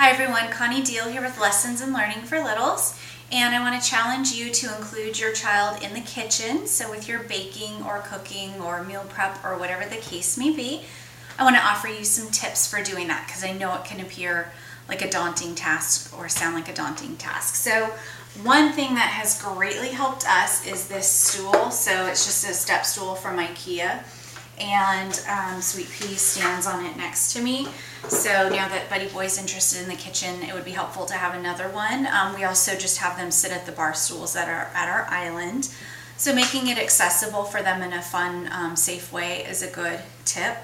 Hi everyone, Connie Deal here with Lessons in Learning for Littles, and I want to challenge you to include your child in the kitchen. So with your baking or cooking or meal prep or whatever the case may be, I want to offer you some tips for doing that because I know it can appear like a daunting task or sound like a daunting task. So one thing that has greatly helped us is this stool. So it's just a step stool from Ikea, and Sweet Pea stands on it next to me. So now that Buddy Boy's interested in the kitchen, it would be helpful to have another one. We also just have them sit at the bar stools that are at our island. So making it accessible for them in a fun, safe way is a good tip.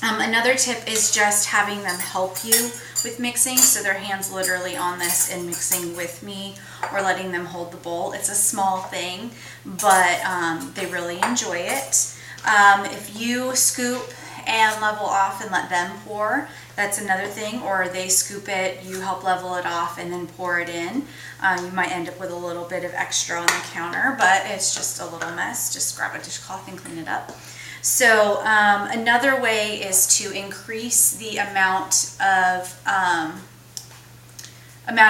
Another tip is just having them help you with mixing, so their hands literally on this and mixing with me, or letting them hold the bowl. It's a small thing, but they really enjoy it. If you scoop and level off and let them pour, that's another thing, or they scoop it, you help level it off and then pour it in. You might end up with a little bit of extra on the counter, but it's just a little mess. Just grab a dishcloth and clean it up. So another way is to increase the amount of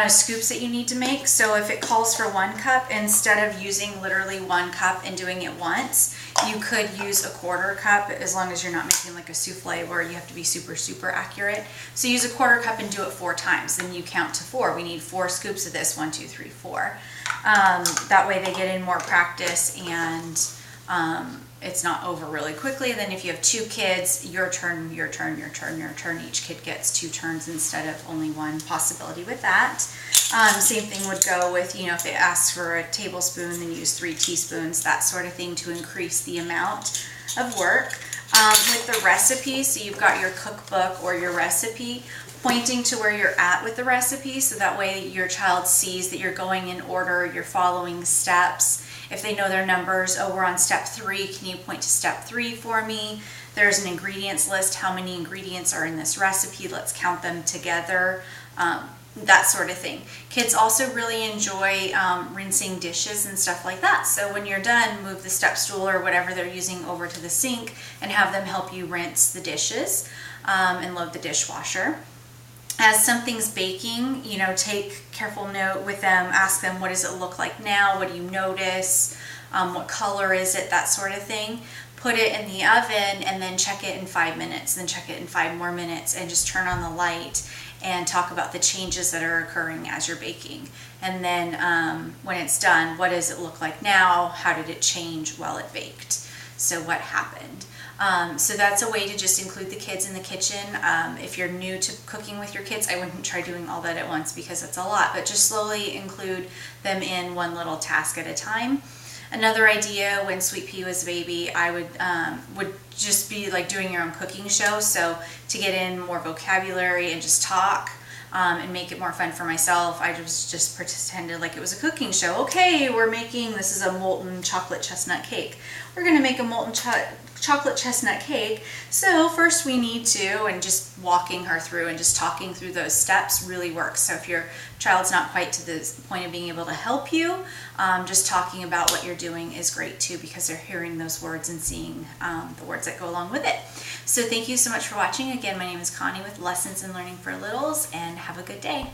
scoops that you need to make. So if it calls for 1 cup, instead of using literally 1 cup and doing it once, you could use a 1/4 cup, as long as you're not making like a souffle where you have to be super accurate. So use a 1/4 cup and do it 4 times. Then you count to 4. We need 4 scoops of this. 1, 2, 3, 4. That way they get in more practice, and it's not over really quickly. Then if you have 2 kids, your turn, your turn, your turn, your turn. Each kid gets 2 turns instead of only 1 possibility with that. Same thing would go with, if they ask for a tablespoon, then use 3 teaspoons, that sort of thing, to increase the amount of work. With the recipe, so you've got your cookbook or your recipe, pointing to where you're at with the recipe, so that way your child sees that you're going in order, you're following steps. If they know their numbers, oh, we're on step 3, can you point to step 3 for me? There's an ingredients list. How many ingredients are in this recipe? Let's count them together. That sort of thing. Kids also really enjoy rinsing dishes and stuff like that. So when you're done, move the step stool or whatever they're using over to the sink and have them help you rinse the dishes and load the dishwasher. As something's baking, take careful note with them. Ask them, what does it look like now? What do you notice? What color is it? That sort of thing. Put it in the oven and then check it in 5 minutes, then check it in 5 more minutes, and just turn on the light and talk about the changes that are occurring as you're baking. And then when it's done, what does it look like now? How did it change while it baked? So what happened? So that's a way to just include the kids in the kitchen. If you're new to cooking with your kids, I wouldn't try doing all that at once because it's a lot, but just slowly include them in one little task at a time. Another idea, when Sweet Pea was a baby, I would just be like doing your own cooking show. So to get in more vocabulary and just talk and make it more fun for myself, I just pretended like it was a cooking show. Okay, this is a molten chocolate chestnut cake. We're gonna make a molten chocolate chestnut cake. So first we need to, and just walking her through and just talking through those steps really works. So if your child's not quite to the point of being able to help you, just talking about what you're doing is great too, because they're hearing those words and seeing the words that go along with it. So thank you so much for watching. Again, my name is Connie with Lessons in Learning for Littles, and have a good day.